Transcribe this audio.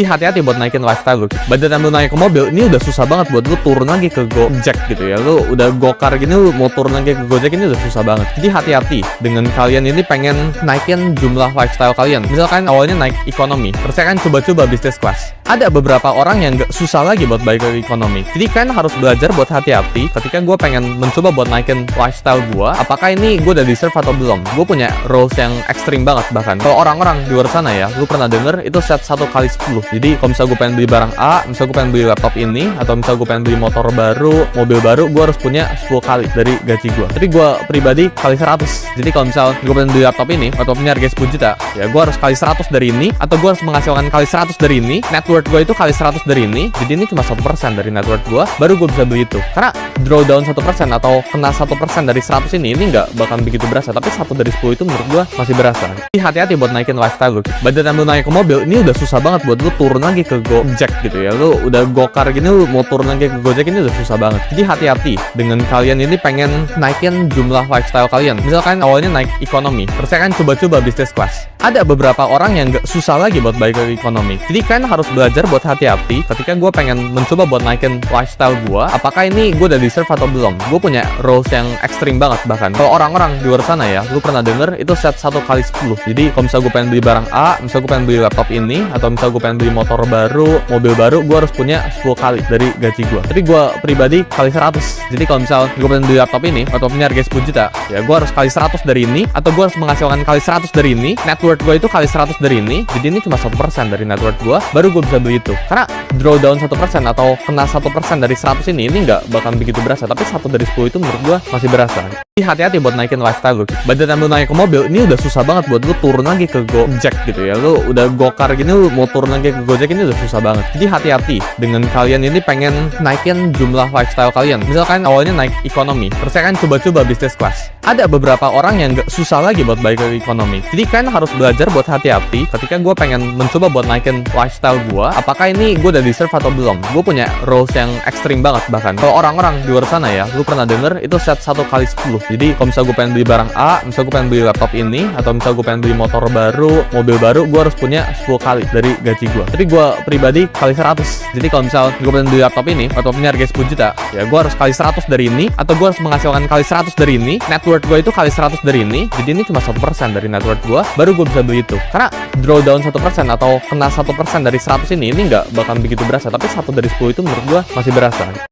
Hati-hati buat naikin lifestyle lu. Budget lu naik ke mobil, ini udah susah banget buat lu turun lagi ke Gojek gitu ya. Lu udah gokar gini, lu mau turun lagi ke Gojek ini udah susah banget. Jadi hati-hati dengan kalian ini pengen naikin jumlah lifestyle kalian. Misalkan awalnya naik ekonomi, terus saya kan coba-coba business class. Ada beberapa orang yang gak susah lagi buat balik ke ekonomi. Jadi kalian harus belajar buat hati-hati ketika gue pengen mencoba buat naikin lifestyle gue. Apakah ini gue udah deserve atau belum? Gue punya rules yang ekstrim banget bahkan. Kalau orang-orang di luar sana ya, lu pernah denger itu set 1x10. Jadi kalau misalnya gue pengen beli barang A, misalnya gue pengen beli laptop ini, atau misalnya gue pengen beli motor baru, mobil baru, gue harus punya 10 kali dari gaji gue. Tapi gue pribadi kali 100. Jadi kalau misalnya gue pengen beli laptop ini, laptopnya harga 10 juta, ya gue harus kali 100 dari ini, atau gue harus menghasilkan kali 100 dari ini, net worth gue itu kali 100 dari ini, jadi ini cuma 1% dari net worth gue, baru gue bisa beli itu. Karena drawdown 1% atau kena 1% dari 100 ini nggak bakal begitu berasa, tapi 1 dari 10 itu menurut gue masih berasa. Jadi hati-hati buat naikin lifestyle lu. Budget lu naik ke mobil, ini udah susah banget buat lu turun lagi ke Gojek gitu ya. Lu udah gokar gini, lu mau turun lagi ke Gojek ini udah susah banget. Jadi hati-hati dengan kalian ini pengen naikin jumlah lifestyle kalian. Misalkan awalnya naik ekonomi, terus saya kan coba-coba business class. Ada beberapa orang yang gak susah lagi buat balik ke ekonomi. Jadi kalian harus belajar buat hati-hati ketika gue pengen mencoba buat naikin lifestyle gue. Apakah ini gue udah deserve atau belum? Gue punya rules yang ekstrim banget bahkan. Kalau orang-orang di luar sana ya, lu pernah denger itu set 1x10. Jadi kalau misalnya gue pengen beli barang A, misalnya gue pengen beli laptop ini, atau misalnya gue pengen beli motor baru, mobil baru, gue harus punya 10 kali dari gaji gue. Tapi gue pribadi kali 100. Jadi kalau misalnya gue pengen beli laptop ini, laptopnya harga 10 juta, ya gue harus kali 100 dari ini, atau gue harus menghasilkan kali 100 dari ini, net worth gue itu kali 100 dari ini, jadi ini cuma 1% dari net worth gue, baru gue bisa beli itu. Karena drawdown 1% atau kena 1% dari 100 ini nggak bakal begitu berasa, tapi 1 dari 10 itu menurut gue masih berasa. Jadi hati-hati buat naikin lifestyle lu. Budget lu naik ke mobil, ini udah susah banget buat lu turun lagi ke Gojek gitu ya. Lu udah gokar gini, lu mau turun lagi ke Gojek ini udah susah banget. Jadi hati-hati dengan kalian ini pengen naikin jumlah lifestyle kalian. Misalkan awalnya naik ekonomi, terus saya kan coba-coba business class. Ada beberapa orang yang gak susah lagi buat balik ke ekonomi. Jadi kalian harus belajar buat hati-hati ketika gue pengen mencoba buat naikin lifestyle gue. Apakah ini gue udah deserve atau belum? Gue punya rules yang ekstrim banget bahkan. Kalau orang-orang di luar sana ya, lu pernah denger itu set 1x10. Jadi kalau misalnya gue pengen beli barang A, misalnya gue pengen beli laptop ini, atau misalnya gue pengen beli motor baru, mobil baru, gue harus punya 10 kali dari gaji gue. Tapi gue pribadi kali 100. Jadi kalau misalnya gue pengen beli laptop ini, laptopnya harga 10 juta, ya gue harus kali 100 dari ini, atau gue harus menghasilkan kali 100 dari ini, net worth gue itu kali 100 dari ini, jadi ini cuma 1% dari net worth gue, baru gue bisa beli itu. Karena drawdown 1% atau kena 1% dari 100 ini nggak bakal begitu berasa, tapi 1 dari 10 itu menurut gue masih berasa.